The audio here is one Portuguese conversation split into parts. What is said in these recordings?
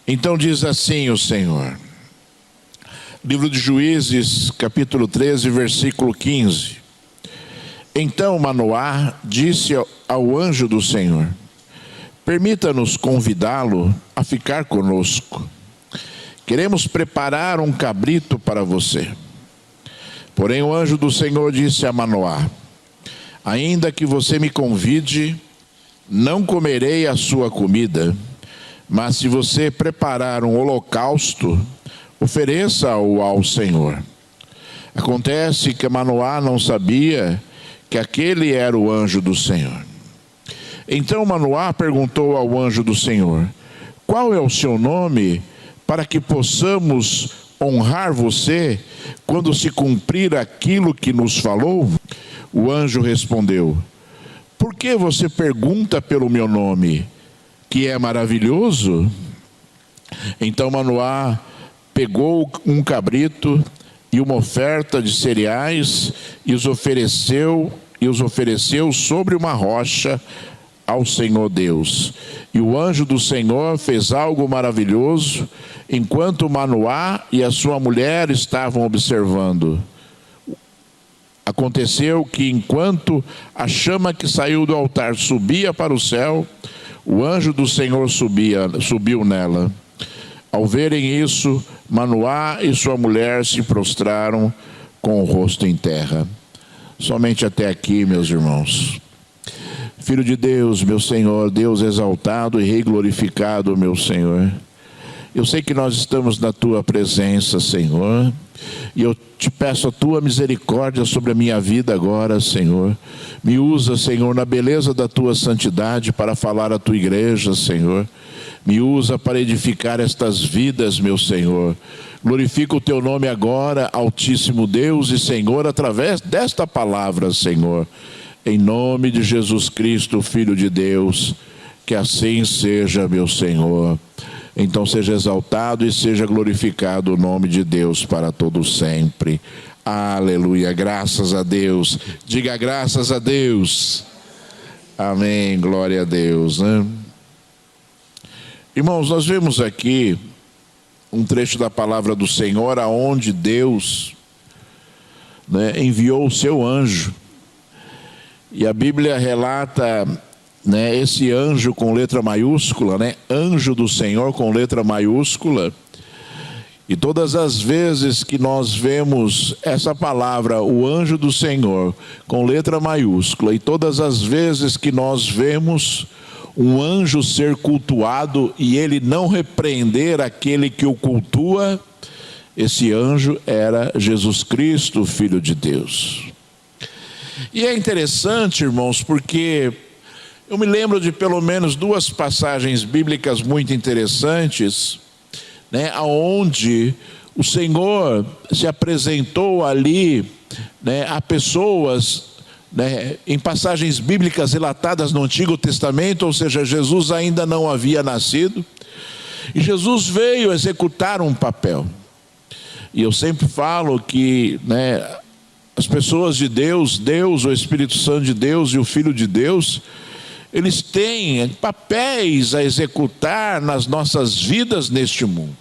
Então diz assim o Senhor, livro de Juízes, capítulo 13, versículo 15. Então Manoá disse ao anjo do Senhor: permita-nos convidá-lo a ficar conosco. Queremos preparar um cabrito para você. Porém o anjo do Senhor disse a Manoá: ainda que você me convide, não comerei a sua comida, mas se você preparar um holocausto, ofereça-o ao Senhor. Acontece que Manoá não sabia que aquele era o anjo do Senhor. Então Manoá perguntou ao anjo do Senhor: qual é o seu nome, para que possamos honrar você quando se cumprir aquilo que nos falou? O anjo respondeu: por que você pergunta pelo meu nome, que é maravilhoso? Então Manoá pegou um cabrito e uma oferta de cereais e os ofereceu sobre uma rocha ao Senhor Deus. E o anjo do Senhor fez algo maravilhoso enquanto Manoá e a sua mulher estavam observando. Aconteceu que enquanto a chama que saiu do altar subia para o céu, o anjo do Senhor subiu nela. Ao verem isso, Manoá e sua mulher se prostraram com o rosto em terra. Somente até aqui, meus irmãos. Filho de Deus, meu Senhor, Deus exaltado e Rei glorificado, meu Senhor. Eu sei que nós estamos na Tua presença, Senhor, e eu te peço a Tua misericórdia sobre a minha vida agora, Senhor. Me usa, Senhor, na beleza da Tua santidade para falar à Tua igreja, Senhor. Me usa para edificar estas vidas, meu Senhor. Glorifica o Teu nome agora, Altíssimo Deus e Senhor, através desta palavra, Senhor. Em nome de Jesus Cristo, Filho de Deus, que assim seja, meu Senhor. Então seja exaltado e seja glorificado o nome de Deus para todo sempre. Aleluia, graças a Deus. Diga graças a Deus. Amém, glória a Deus, né? Irmãos, nós vemos aqui um trecho da palavra do Senhor, aonde Deus, né, enviou o seu anjo. E a Bíblia relata, né, esse anjo com letra maiúscula, né, anjo do Senhor com letra maiúscula. E todas as vezes que nós vemos essa palavra, o anjo do Senhor, com letra maiúscula, e todas as vezes que nós vemos um anjo ser cultuado e ele não repreender aquele que o cultua, esse anjo era Jesus Cristo, Filho de Deus. E é interessante, irmãos, porque eu me lembro de pelo menos duas passagens bíblicas muito interessantes, né, onde o Senhor se apresentou ali, né, a pessoas, né, em passagens bíblicas relatadas no Antigo Testamento, ou seja, Jesus ainda não havia nascido, e Jesus veio executar um papel. E eu sempre falo que, né, as pessoas de Deus, Deus, o Espírito Santo de Deus e o Filho de Deus, eles têm papéis a executar nas nossas vidas neste mundo.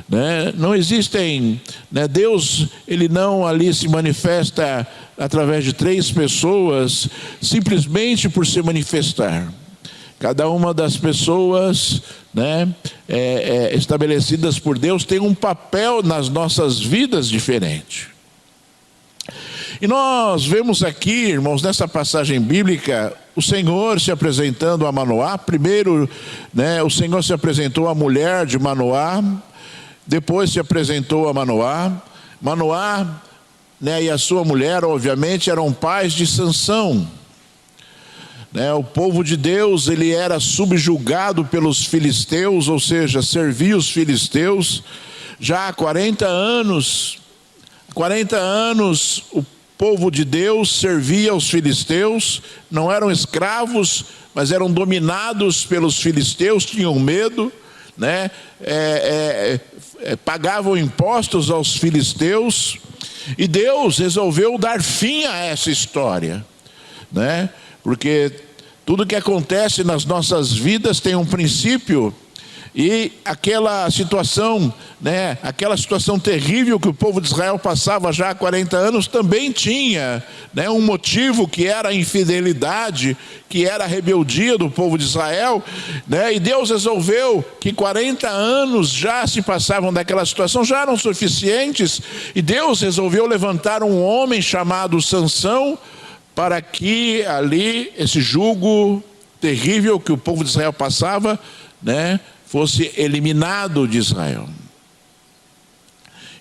Né? Não existem, né? Deus, ele não ali se manifesta através de três pessoas simplesmente por se manifestar. Cada uma das pessoas, né, estabelecidas por Deus tem um papel nas nossas vidas diferente. E nós vemos aqui, irmãos, nessa passagem bíblica, o Senhor se apresentando a Manoá. Primeiro, né, o Senhor se apresentou à mulher de Manoá, depois se apresentou a Manoá. Manoá, né, e a sua mulher, obviamente, eram pais de Sansão. Né, o povo de Deus, ele era subjugado pelos filisteus, ou seja, servia os filisteus. Já há 40 anos o povo de Deus servia aos filisteus, não eram escravos, mas eram dominados pelos filisteus, tinham medo, né? Pagavam impostos aos filisteus, e Deus resolveu dar fim a essa história, né? Porque tudo que acontece nas nossas vidas tem um princípio E aquela situação, né, aquela situação terrível que o povo de Israel passava já há 40 anos também tinha, né, um motivo, que era a infidelidade, que era a rebeldia do povo de Israel, né, e Deus resolveu que 40 anos já se passavam daquela situação, já eram suficientes, e Deus resolveu levantar um homem chamado Sansão, para que ali esse jugo terrível que o povo de Israel passava, né, fosse eliminado de Israel.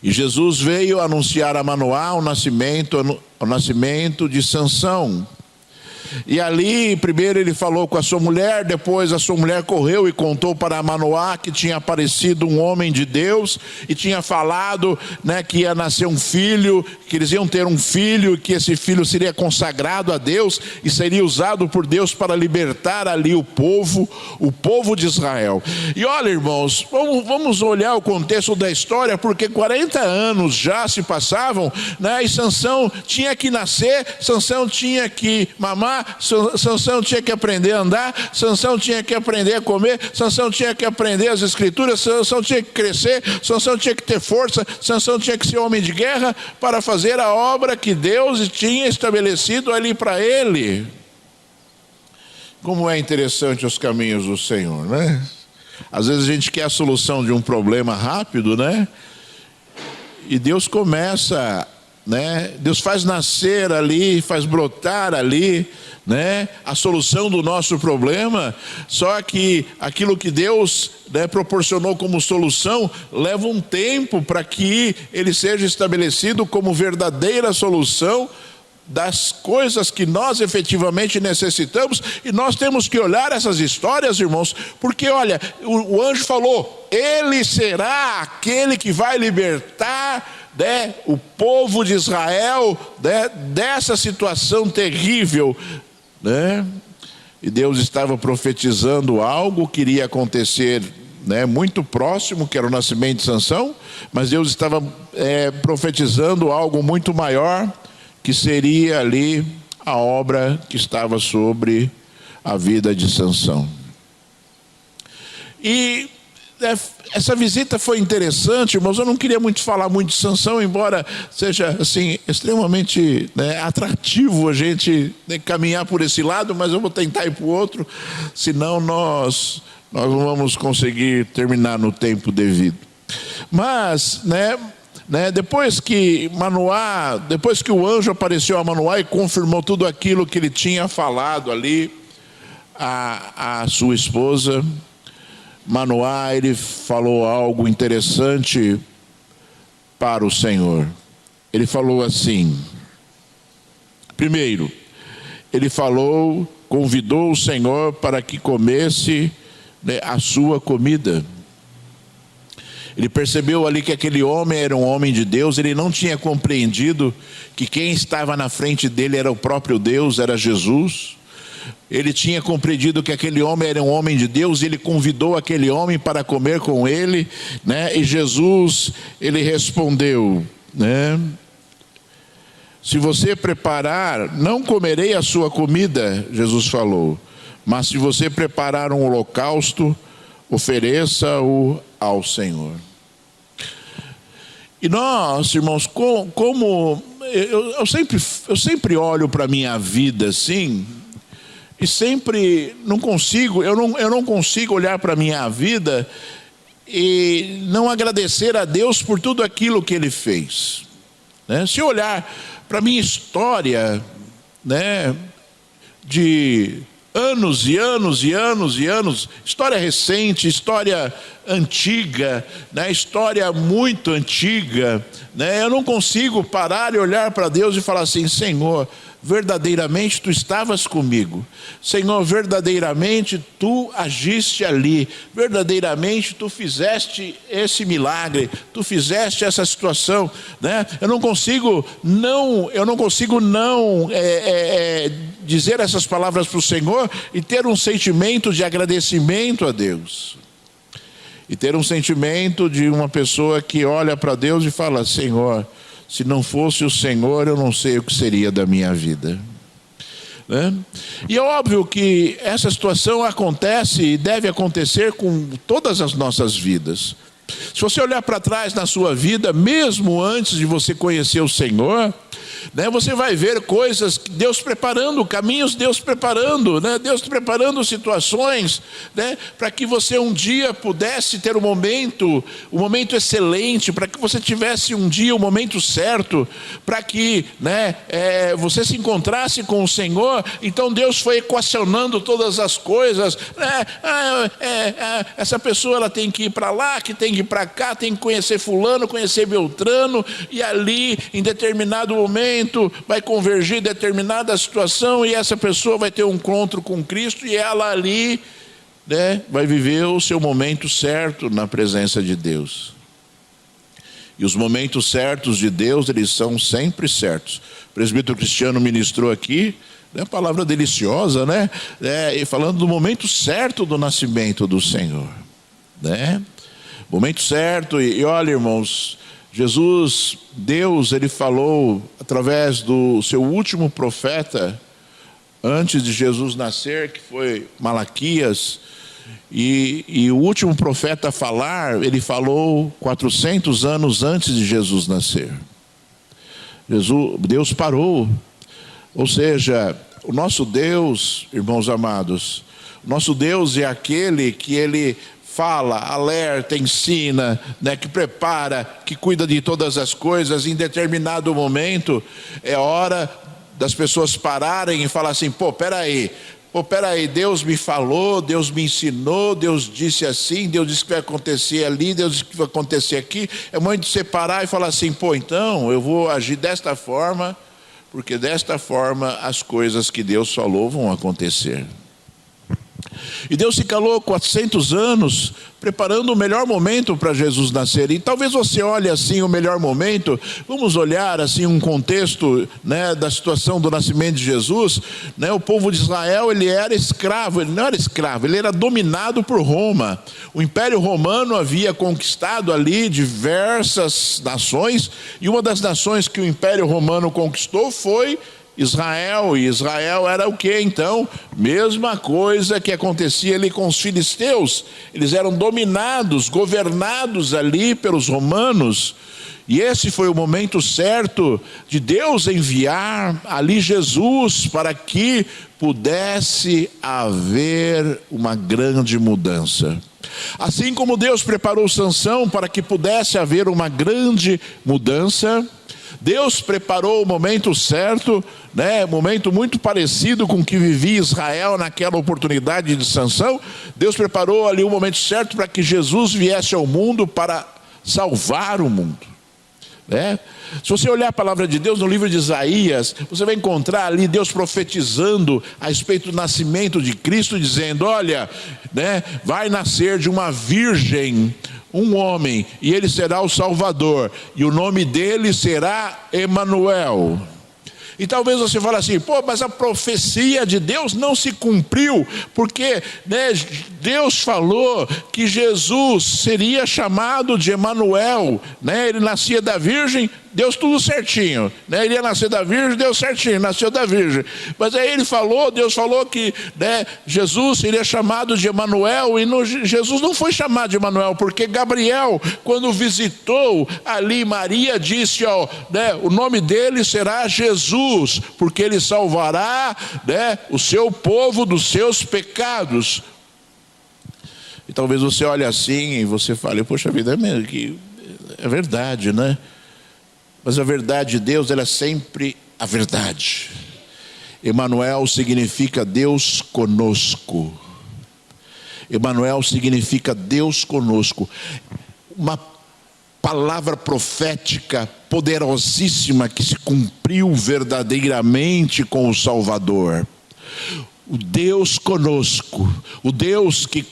E Jesus veio anunciar a Manoá o nascimento de Sansão. E ali, primeiro ele falou com a sua mulher, depois a sua mulher correu e contou para Manoá que tinha aparecido um homem de Deus e tinha falado, né, que ia nascer um filho, que eles iam ter um filho, que esse filho seria consagrado a Deus e seria usado por Deus para libertar ali o povo de Israel. E olha, irmãos, vamos olhar o contexto da história, porque 40 anos já se passavam, né, e Sansão tinha que nascer, Sansão tinha que mamar, Sansão tinha que aprender a andar, Sansão tinha que aprender a comer, Sansão tinha que aprender as escrituras, Sansão tinha que crescer, Sansão tinha que ter força, Sansão tinha que ser homem de guerra para fazer a obra que Deus tinha estabelecido ali para ele. Como é interessante os caminhos do Senhor, né? Às vezes a gente quer a solução de um problema rápido, né? E Deus começa, né? Deus faz nascer ali, faz brotar ali, né, a solução do nosso problema. Só que aquilo que Deus, né, proporcionou como solução leva um tempo para que ele seja estabelecido como verdadeira solução das coisas que nós efetivamente necessitamos. E nós temos que olhar essas histórias, irmãos, porque olha, o anjo falou: ele será aquele que vai libertar, né, o povo de Israel, né, dessa situação terrível, né? E Deus estava profetizando algo que iria acontecer, né, muito próximo, que era o nascimento de Sansão, mas Deus estava profetizando algo muito maior, que seria ali a obra que estava sobre a vida de Sansão. E essa visita foi interessante, irmãos. Eu não queria falar muito de Sansão, embora seja assim extremamente, né, atrativo a gente, né, caminhar por esse lado, mas eu vou tentar ir para o outro, senão nós não vamos conseguir terminar no tempo devido. Mas, depois que o anjo apareceu a Manoá e confirmou tudo aquilo que ele tinha falado ali a sua esposa, Manoá, ele falou algo interessante para o Senhor. Ele falou assim: primeiro, ele convidou o Senhor para que comesse, né, a sua comida. Ele percebeu ali que aquele homem era um homem de Deus. Ele não tinha compreendido que quem estava na frente dele era o próprio Deus, era Jesus. Ele tinha compreendido que aquele homem era um homem de Deus, e ele convidou aquele homem para comer com ele, né? E Jesus, ele respondeu, né: se você preparar, não comerei a sua comida, Jesus falou, mas se você preparar um holocausto, ofereça-o ao Senhor. E nós, irmãos, como eu sempre olho para a minha vida assim, e sempre eu não consigo olhar para a minha vida e não agradecer a Deus por tudo aquilo que Ele fez, né? Se eu olhar para a minha história, né, de anos e anos e anos e anos, história recente, história antiga, né, história muito antiga, né, eu não consigo parar e olhar para Deus e falar assim: Senhor, verdadeiramente tu estavas comigo, Senhor, verdadeiramente tu agiste ali, verdadeiramente tu fizeste esse milagre, tu fizeste essa situação, né? Eu não consigo não dizer essas palavras para o Senhor e ter um sentimento de agradecimento a Deus, e ter um sentimento de uma pessoa que olha para Deus e fala: Senhor, se não fosse o Senhor, eu não sei o que seria da minha vida. né? E é óbvio que essa situação acontece e deve acontecer com todas as nossas vidas. Se você olhar para trás na sua vida, mesmo antes de você conhecer o Senhor, né, você vai ver coisas, Deus preparando caminhos, Deus preparando, né, Deus preparando situações, né, para que você um dia pudesse ter um momento excelente, para que você tivesse um dia o momento certo, para que, né, você se encontrasse com o Senhor. Então Deus foi equacionando todas as coisas, né? Essa pessoa ela tem que ir para lá, que tem que ir para cá, tem que conhecer fulano, conhecer Beltrano, e ali em determinado momento vai convergir determinada situação e essa pessoa vai ter um encontro com Cristo e ela ali, né, vai viver o seu momento certo na presença de Deus. E os momentos certos de Deus, eles são sempre certos. O presbítero Cristiano ministrou aqui, né, palavra deliciosa, né, e falando do momento certo do nascimento do Senhor, né? Momento certo. E olha, irmãos, Jesus, Deus, ele falou através do seu último profeta antes de Jesus nascer, que foi Malaquias, e o último profeta a falar, ele falou 400 anos antes de Jesus nascer. Deus parou. Ou seja, o nosso Deus, irmãos amados, o nosso Deus é aquele que ele fala, alerta, ensina, né, que prepara, que cuida de todas as coisas. Em determinado momento, é hora das pessoas pararem e falar assim: peraí, Deus me falou, Deus me ensinou, Deus disse assim, Deus disse que vai acontecer ali, Deus disse que vai acontecer aqui. É momento de você parar e falar assim: então eu vou agir desta forma, porque desta forma as coisas que Deus falou vão acontecer. E Deus se calou 400 anos preparando o melhor momento para Jesus nascer. E talvez você olhe assim o melhor momento. Vamos olhar assim um contexto, né, da situação do nascimento de Jesus, né? O povo de Israel, ele era escravo. Ele não era escravo, ele era dominado por Roma. O Império Romano havia conquistado ali diversas nações, e uma das nações que o Império Romano conquistou foi Israel. E Israel era o que então? Mesma coisa que acontecia ali com os filisteus. Eles eram dominados, governados ali pelos romanos. E esse foi o momento certo de Deus enviar ali Jesus para que pudesse haver uma grande mudança. Assim como Deus preparou Sansão para que pudesse haver uma grande mudança, Deus preparou o momento certo, né? Momento muito parecido com o que vivia Israel naquela oportunidade de Sansão. Deus preparou ali o momento certo para que Jesus viesse ao mundo para salvar o mundo, né? Se você olhar a palavra de Deus no livro de Isaías, você vai encontrar ali Deus profetizando a respeito do nascimento de Cristo, dizendo: olha, né, vai nascer de uma virgem um homem, e ele será o Salvador, e o nome dele será Emanuel. E talvez você fale assim: mas a profecia de Deus não se cumpriu, porque, né, Deus falou que Jesus seria chamado de Emanuel, né? Ele nascia da virgem, Deus tudo certinho, né? Ele ia nascer da virgem, deu certinho, nasceu da virgem. Mas aí Deus falou que, né, Jesus seria chamado de Emanuel, e Jesus não foi chamado de Emanuel, porque Gabriel, quando visitou ali Maria, disse, né, o nome dele será Jesus, porque ele salvará, né, o seu povo dos seus pecados. E talvez você olhe assim e você fale: poxa vida, é verdade, né? Mas a verdade de Deus, ela é sempre a verdade. Emanuel significa Deus conosco. Emanuel significa Deus conosco. Uma palavra profética poderosíssima que se cumpriu verdadeiramente com o Salvador. O Deus conosco, o Deus que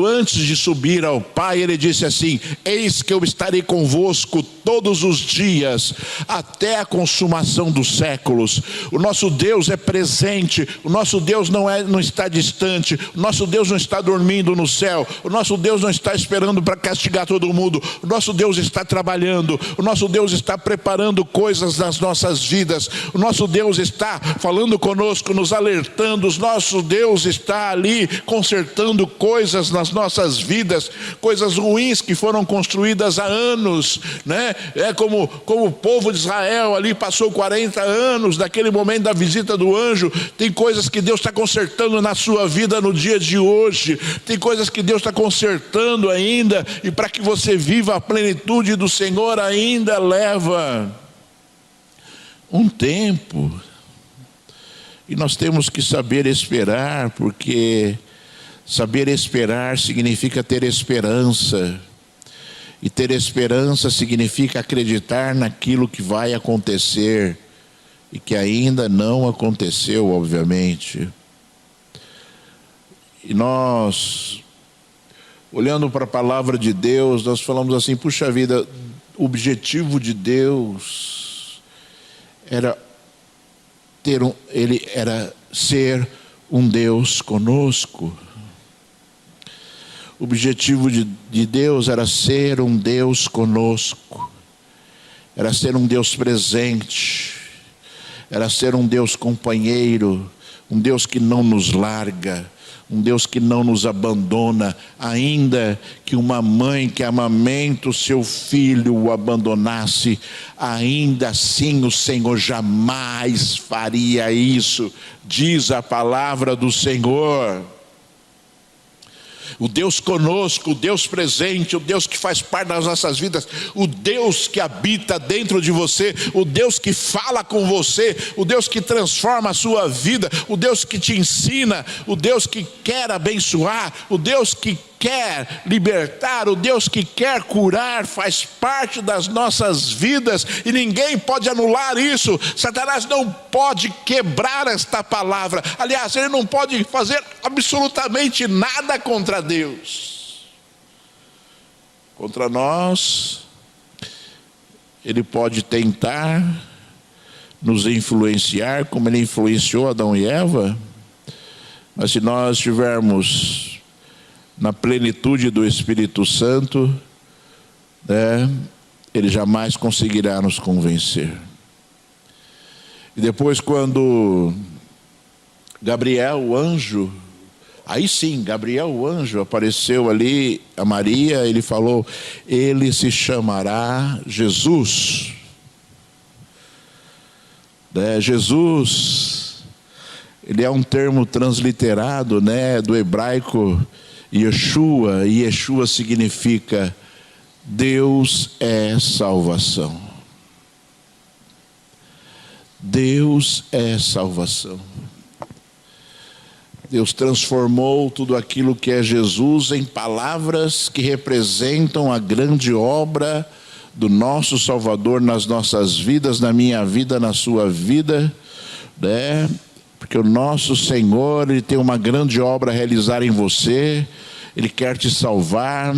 antes de subir ao Pai, ele disse assim: eis que eu estarei convosco todos os dias, até a consumação dos séculos. O nosso Deus é presente, o nosso Deus não está distante, o nosso Deus não está dormindo no céu, o nosso Deus não está esperando para castigar todo mundo, o nosso Deus está trabalhando, o nosso Deus está preparando coisas nas nossas vidas, o nosso Deus está falando conosco, nos alertando, o nosso Deus está ali consertando coisas nas nossas vidas, coisas ruins que foram construídas há anos, né? É como o povo de Israel ali passou 40 anos daquele momento da visita do anjo. Tem coisas que Deus está consertando na sua vida no dia de hoje, tem coisas que Deus está consertando ainda, e para que você viva a plenitude do Senhor ainda leva um tempo, e nós temos que saber esperar, porque saber esperar significa ter esperança, e ter esperança significa acreditar naquilo que vai acontecer e que ainda não aconteceu, obviamente. E nós, olhando para a palavra de Deus, nós falamos assim: puxa vida, o objetivo de Deus era ser um Deus conosco. O objetivo de Deus era ser um Deus conosco, era ser um Deus presente, era ser um Deus companheiro, um Deus que não nos larga, um Deus que não nos abandona. Ainda que uma mãe que amamenta o seu filho o abandonasse, ainda assim o Senhor jamais faria isso, diz a palavra do Senhor. O Deus conosco, o Deus presente, o Deus que faz parte das nossas vidas, o Deus que habita dentro de você, o Deus que fala com você, o Deus que transforma a sua vida, o Deus que te ensina, o Deus que quer abençoar, o Deus que quer libertar, o Deus que quer curar, faz parte das nossas vidas, e ninguém pode anular isso. Satanás não pode quebrar esta palavra. Aliás, ele não pode fazer absolutamente nada contra Deus. Contra nós, ele pode tentar nos influenciar, como ele influenciou Adão e Eva, mas se nós estivermos na plenitude do Espírito Santo, né, ele jamais conseguirá nos convencer. E depois, quando Gabriel, o anjo, aí sim, Gabriel, o anjo, apareceu ali a Maria, ele falou: ele se chamará Jesus. Jesus, ele é um termo transliterado, né, do hebraico Yeshua, e Yeshua significa Deus é salvação. Deus é salvação. Deus transformou tudo aquilo que é Jesus em palavras que representam a grande obra do nosso Salvador nas nossas vidas, na minha vida, na sua vida, né? Porque o nosso Senhor, ele tem uma grande obra a realizar em você. Ele quer te salvar,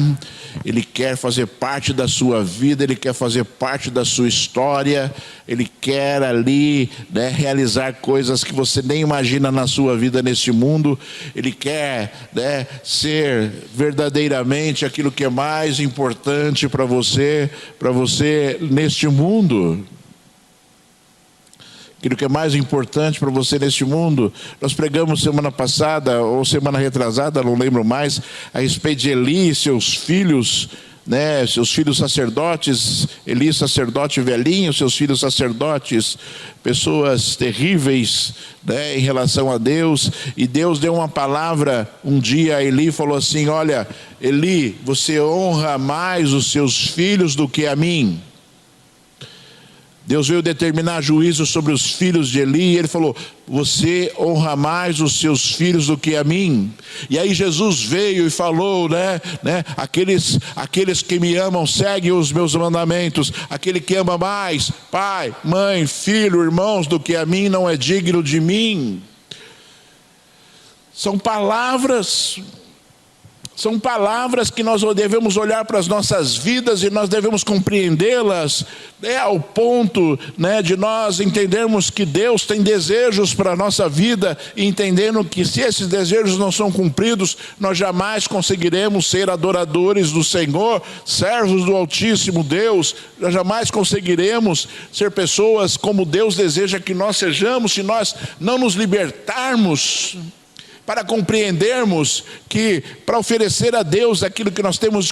ele quer fazer parte da sua vida, ele quer fazer parte da sua história, ele quer ali, né, realizar coisas que você nem imagina na sua vida neste mundo. Ele quer, né, ser verdadeiramente aquilo que é mais importante para você neste mundo. Aquilo que é mais importante para você neste mundo. Nós pregamos semana passada, ou semana retrasada, não lembro mais, a respeito de Eli e seus filhos, né, seus filhos sacerdotes. Eli, sacerdote velhinho, seus filhos sacerdotes, pessoas terríveis, né, em relação a Deus. E Deus deu uma palavra um dia a Eli, falou assim: olha, Eli, você honra mais os seus filhos do que a mim. Deus veio determinar juízo sobre os filhos de Eli, e ele falou: você honra mais os seus filhos do que a mim. E aí Jesus veio e falou, né, aqueles que me amam seguem os meus mandamentos. Aquele que ama mais pai, mãe, filho, irmãos do que a mim não é digno de mim. São palavras São palavras que nós devemos olhar para as nossas vidas e nós devemos compreendê-las, ao ponto, de nós entendermos que Deus tem desejos para a nossa vida, e entendendo que se esses desejos não são cumpridos, nós jamais conseguiremos ser adoradores do Senhor, servos do Altíssimo Deus. Nós jamais conseguiremos ser pessoas como Deus deseja que nós sejamos, se nós não nos libertarmos para compreendermos que para oferecer a Deus aquilo que nós temos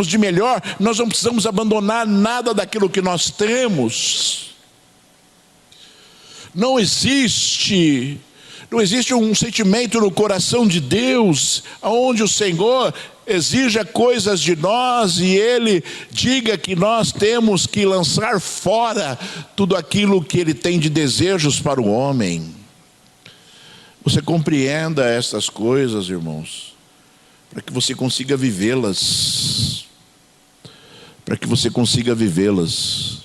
de melhor, nós não precisamos abandonar nada daquilo que nós temos. Não existe um sentimento no coração de Deus onde o Senhor exija coisas de nós e Ele diga que nós temos que lançar fora tudo aquilo que Ele tem de desejos para o homem. Você compreenda essas coisas, irmãos, para que você consiga vivê-las. Para que você consiga vivê-las.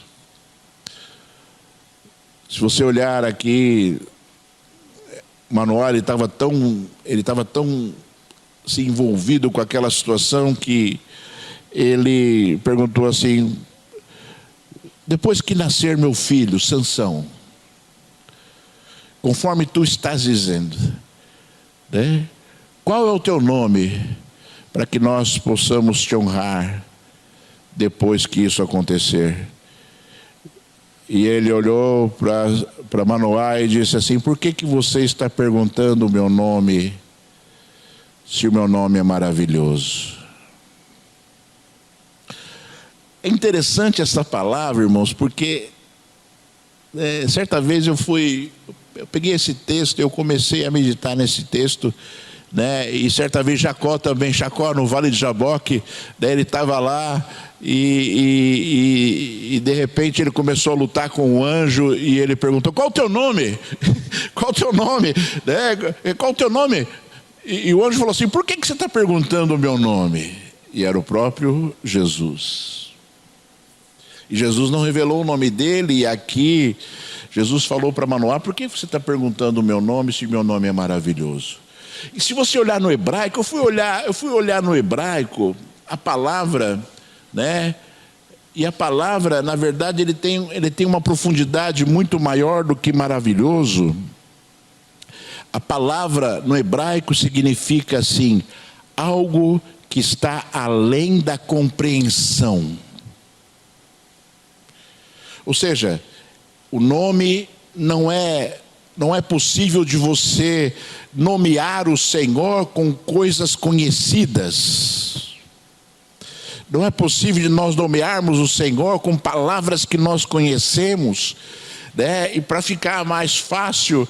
Se você olhar aqui, Manoá, ele estava tão se envolvido com aquela situação que ele perguntou assim: depois que nascer meu filho, Sansão, conforme tu estás dizendo, qual é o teu nome, para que nós possamos te honrar depois que isso acontecer? E ele olhou para Manoá e disse assim: por que você está perguntando o meu nome, se o meu nome é maravilhoso? É interessante essa palavra, irmãos, porque certa vez eu peguei esse texto, eu comecei a meditar nesse texto, e certa vez Jacó no Vale de Jaboque, ele estava lá e de repente ele começou a lutar com o anjo e ele perguntou: qual o teu nome? Qual o teu nome? Qual o teu nome? E o anjo falou assim: por que você está perguntando o meu nome? E era o próprio Jesus. E Jesus não revelou o nome dele, e aqui Jesus falou para Manoá: por que você está perguntando o meu nome, se o meu nome é maravilhoso? E se você olhar no hebraico, eu fui olhar no hebraico a palavra, e a palavra, na verdade, ele tem uma profundidade muito maior do que maravilhoso. A palavra no hebraico significa assim: algo que está além da compreensão. Ou seja, o nome não é possível de você nomear o Senhor com coisas conhecidas. Não é possível de nós nomearmos o Senhor com palavras que nós conhecemos. E para ficar mais fácil,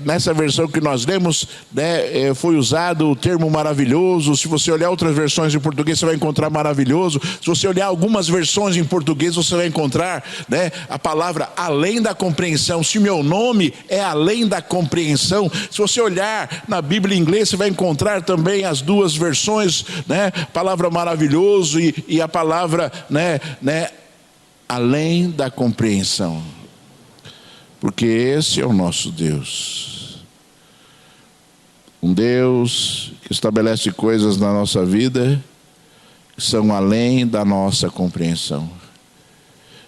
nessa versão que nós lemos, foi usado o termo maravilhoso. Se você olhar outras versões em português, você vai encontrar maravilhoso. Se você olhar algumas versões em português, você vai encontrar a palavra além da compreensão. Se meu nome é além da compreensão, se você olhar na Bíblia em inglês, você vai encontrar também as duas versões, a palavra maravilhoso e a palavra além da compreensão, porque esse é o nosso Deus, um Deus que estabelece coisas na nossa vida que são além da nossa compreensão.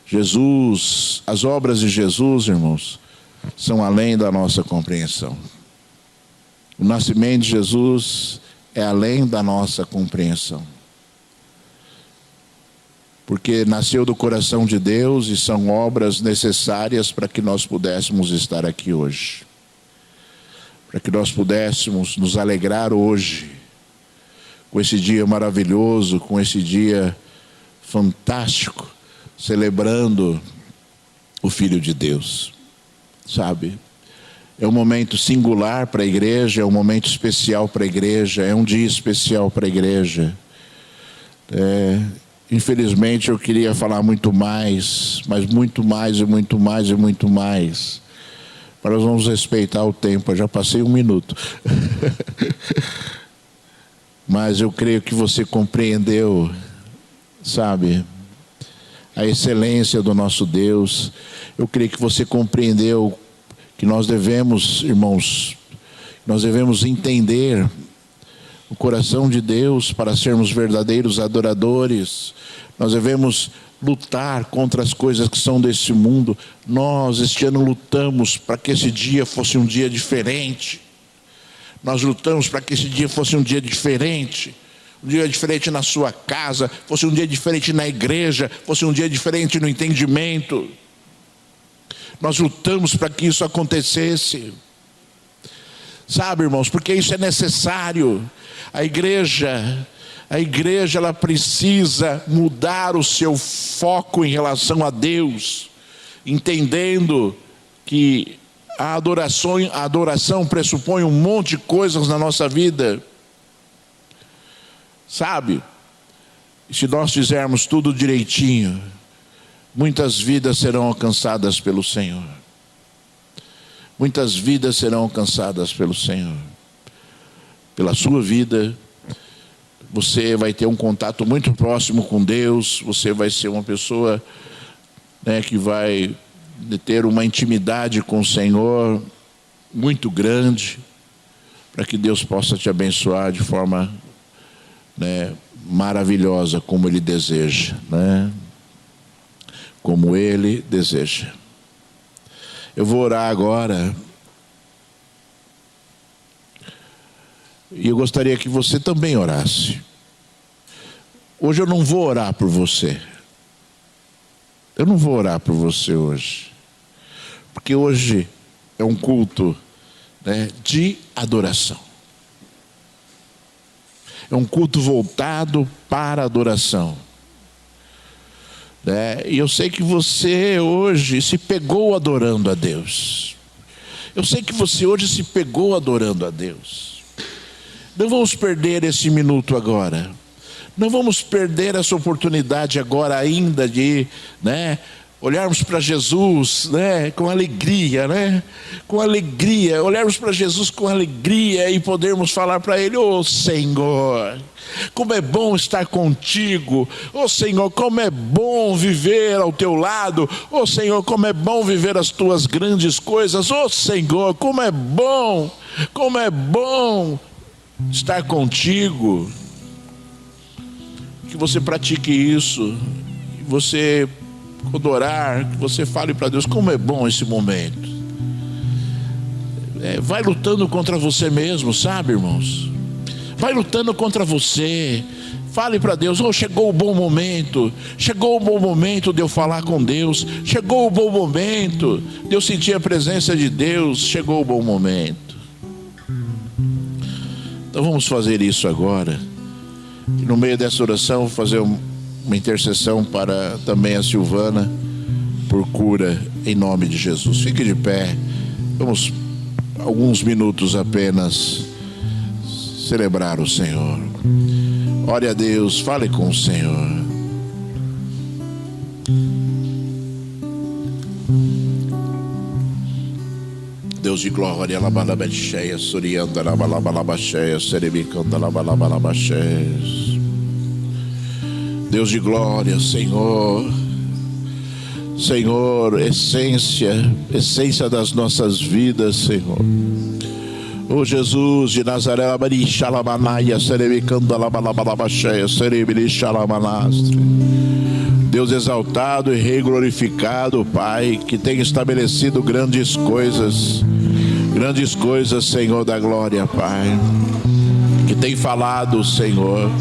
Jesus, as obras de Jesus, irmãos, são além da nossa compreensão. O nascimento de Jesus é além da nossa compreensão, porque nasceu do coração de Deus e são obras necessárias para que nós pudéssemos estar aqui hoje, para que nós pudéssemos nos alegrar hoje com esse dia maravilhoso, com esse dia fantástico, celebrando o Filho de Deus, sabe? É um momento singular para a igreja, é um momento especial para a igreja, é um dia especial para a igreja. Infelizmente eu queria falar muito mais, mas muito mais e muito mais e muito mais. Mas nós vamos respeitar o tempo, eu já passei 1 minuto. Mas eu creio que você compreendeu, sabe, a excelência do nosso Deus. Eu creio que você compreendeu que nós devemos, irmãos, nós devemos entender o coração de Deus para sermos verdadeiros adoradores. Nós devemos lutar contra as coisas que são desse mundo. Nós este ano lutamos para que esse dia fosse um dia diferente. Nós lutamos para que esse dia fosse um dia diferente. Um dia diferente na sua casa, fosse um dia diferente na igreja, fosse um dia diferente no entendimento. Nós lutamos para que isso acontecesse. Sabe, irmãos, porque isso é necessário. A igreja ela precisa mudar o seu foco em relação a Deus, entendendo que a adoração pressupõe um monte de coisas na nossa vida. Sabe, se nós fizermos tudo direitinho, muitas vidas serão alcançadas pelo Senhor. Muitas vidas serão alcançadas pelo Senhor. Pela sua vida, você vai ter um contato muito próximo com Deus. Você vai ser uma pessoa, que vai ter uma intimidade com o Senhor muito grande, para que Deus possa te abençoar de forma maravilhosa, como Ele deseja, como Ele deseja. Eu vou orar agora, e eu gostaria que você também orasse. Hoje eu não vou orar por você. Eu não vou orar por você hoje, porque hoje é um culto de adoração. É um culto voltado para a adoração. E eu sei que você hoje se pegou adorando a Deus. Eu sei que você hoje se pegou adorando a Deus. Não vamos perder esse minuto agora. Não vamos perder essa oportunidade agora ainda de, olharmos para Jesus, com alegria, com alegria, olharmos para Jesus com alegria e podermos falar para Ele: ô Senhor, como é bom estar contigo. Ô Senhor, como é bom viver ao teu lado. Ô Senhor, como é bom viver as tuas grandes coisas. Ô Senhor, como é bom estar contigo. Que você pratique isso, que você, quando orar, que você fale para Deus como é bom esse momento. Vai lutando contra você mesmo, sabe, irmãos? Vai lutando contra você. Fale para Deus: chegou o bom momento. Chegou o bom momento de eu falar com Deus. Chegou o bom momento de eu sentir a presença de Deus. Chegou o bom momento. Então vamos fazer isso agora. E no meio dessa oração, vou fazer uma intercessão para também a Silvana, por cura, em nome de Jesus. Fique de pé. Vamos, alguns minutos apenas, celebrar o Senhor. Ore a Deus, fale com o Senhor. Deus de glória, labalabacheia, surianda, labalabacheia, serebicanda, labalabacheia. Deus de glória, Senhor. Senhor, essência das nossas vidas, Senhor. Ô Jesus de Nazaré, labarixalamanaia, serebicanda, labalabacheia, serebirixalamanastre. Deus exaltado e rei glorificado, Pai, que tem estabelecido grandes coisas, Senhor da glória, Pai, que tem falado, Senhor,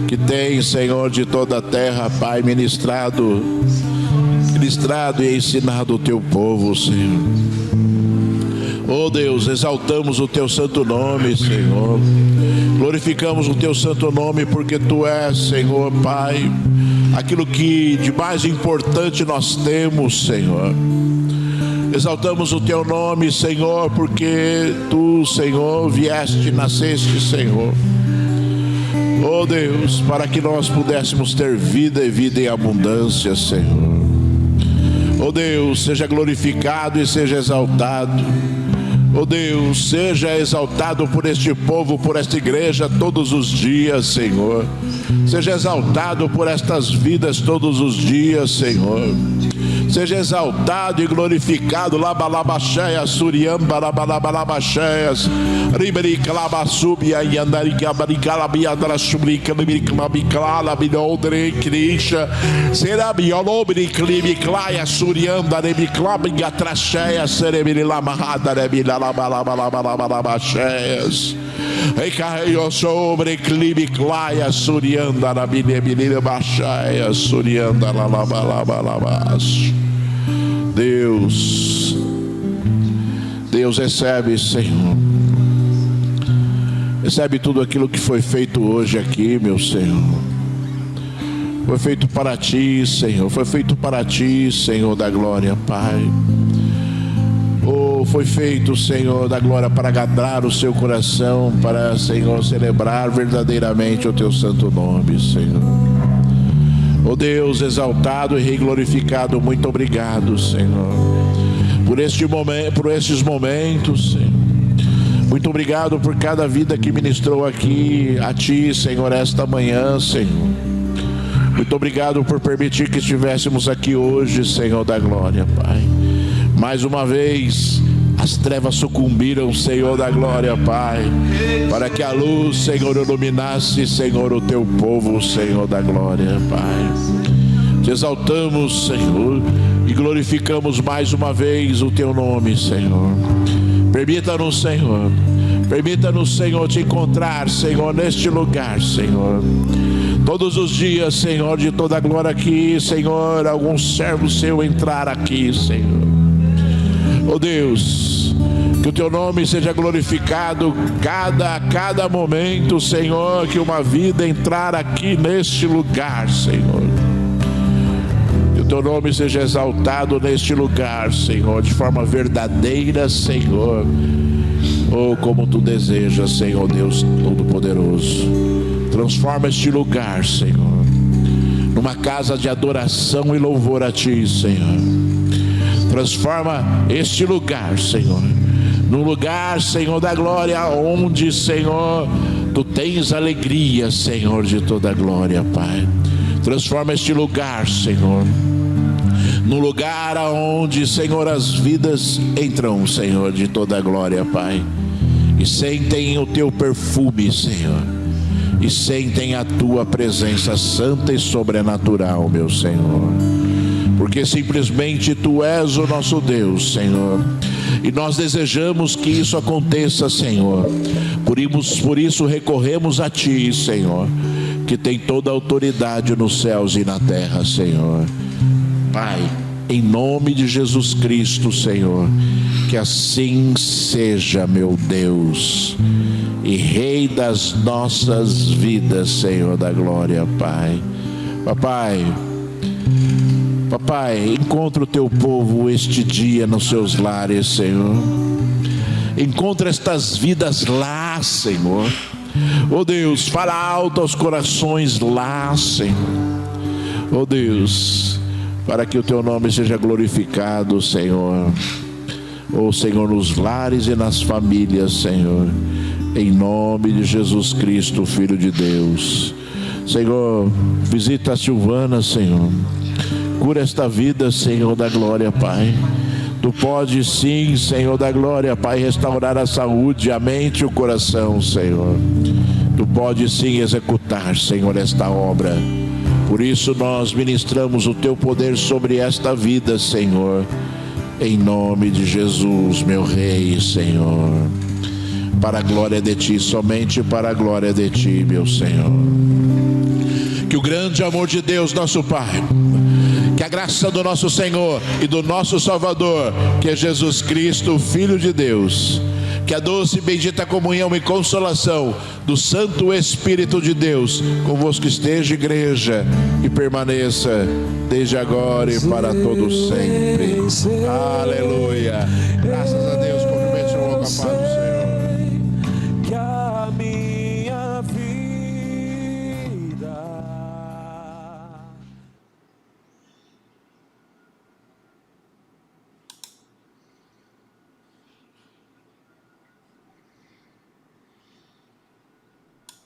que tem, Senhor, de toda a terra, Pai, ministrado e ensinado o teu povo, Senhor. Oh Deus, exaltamos o teu santo nome, Senhor, glorificamos o teu santo nome, porque tu és, Senhor, Pai, aquilo que de mais importante nós temos, Senhor. Exaltamos o teu nome, Senhor, porque tu, Senhor, vieste, nasceste, Senhor. Oh Deus, para que nós pudéssemos ter vida e vida em abundância, Senhor. Oh Deus, seja glorificado e seja exaltado. Oh Deus, seja exaltado por este povo, por esta igreja todos os dias, Senhor. Seja exaltado por estas vidas todos os dias, Senhor. seja exaltado e glorificado. Labalabacheias, Suriamba, Labalabacheias, Ribericalabasubia, Yandaricabaricabiadra, Subricalabicala, Bidodre, Crisha, Serabiolobre, Clibiclaia, Surianda, Rebiclabiga, Tracheias, Serebilamahada, Rebilabalabalabacheias. Recarreio sobre Clibiclaia, Surianda, Rabinebilha, Bachaia, Surianda, Lalabalabalabash. Deus, recebe, Senhor. Recebe tudo aquilo que foi feito hoje aqui, meu Senhor. Foi feito para Ti, Senhor. Foi feito para Ti, Senhor da glória, Pai. Oh, foi feito, Senhor da glória, para agradar o seu coração, para, Senhor, celebrar verdadeiramente o Teu santo nome, Senhor. Oh Deus, exaltado e glorificado, muito obrigado, Senhor, por estes momentos, Senhor. Muito obrigado por cada vida que ministrou aqui a Ti, Senhor, esta manhã, Senhor. Muito obrigado por permitir que estivéssemos aqui hoje, Senhor da glória, Pai. Mais uma vez, as trevas sucumbiram, Senhor da glória, Pai, para que a luz, Senhor, iluminasse, Senhor, o Teu povo, Senhor da glória, Pai. Te exaltamos, Senhor, e glorificamos mais uma vez o Teu nome, Senhor. Permita-nos, Senhor, te encontrar, Senhor, neste lugar, Senhor. Todos os dias, Senhor, de toda a glória aqui, Senhor, algum servo Seu entrar aqui, Senhor. Oh Deus, que o Teu nome seja glorificado cada momento, Senhor, que uma vida entrar aqui neste lugar, Senhor. Que o Teu nome seja exaltado neste lugar, Senhor, de forma verdadeira, Senhor. Oh, como Tu desejas, Senhor Deus Todo-Poderoso. Transforma este lugar, Senhor, numa casa de adoração e louvor a Ti, Senhor. Transforma este lugar, Senhor, num lugar, Senhor da glória, onde, Senhor, Tu tens alegria, Senhor, de toda a glória, Pai. Transforma este lugar, Senhor, num lugar onde, Senhor, as vidas entram, Senhor, de toda a glória, Pai, e sentem o Teu perfume, Senhor, e sentem a Tua presença santa e sobrenatural, meu Senhor. Porque simplesmente Tu és o nosso Deus, Senhor, e nós desejamos que isso aconteça, Senhor. Por isso recorremos a Ti, Senhor, que tem toda a autoridade nos céus e na terra, Senhor. Pai, em nome de Jesus Cristo, Senhor, que assim seja, meu Deus e Rei das nossas vidas, Senhor da glória, Pai. Papai, encontra o Teu povo este dia nos seus lares, Senhor. Encontra estas vidas lá, Senhor. Oh Deus, fala alto aos corações lá, Senhor. Oh Deus, para que o Teu nome seja glorificado, Senhor. Oh Senhor, nos lares e nas famílias, Senhor. Em nome de Jesus Cristo, Filho de Deus. Senhor, visita a Silvana, Senhor. Cura esta vida, Senhor da glória, Pai. Tu pode sim, Senhor da glória, Pai, restaurar a saúde, a mente e o coração, Senhor. Tu pode sim executar, Senhor, esta obra. Por isso nós ministramos o Teu poder sobre esta vida, Senhor. Em nome de Jesus, meu Rei, Senhor. Para a glória de Ti, somente para a glória de Ti, meu Senhor. Que o grande amor de Deus, nosso Pai, que a graça do nosso Senhor e do nosso Salvador, que é Jesus Cristo, Filho de Deus, que a doce e bendita comunhão e consolação do Santo Espírito de Deus convosco esteja, igreja, e permaneça desde agora e para todos sempre. Aleluia. Graças a Deus. Cumprimente o irmão com a paz.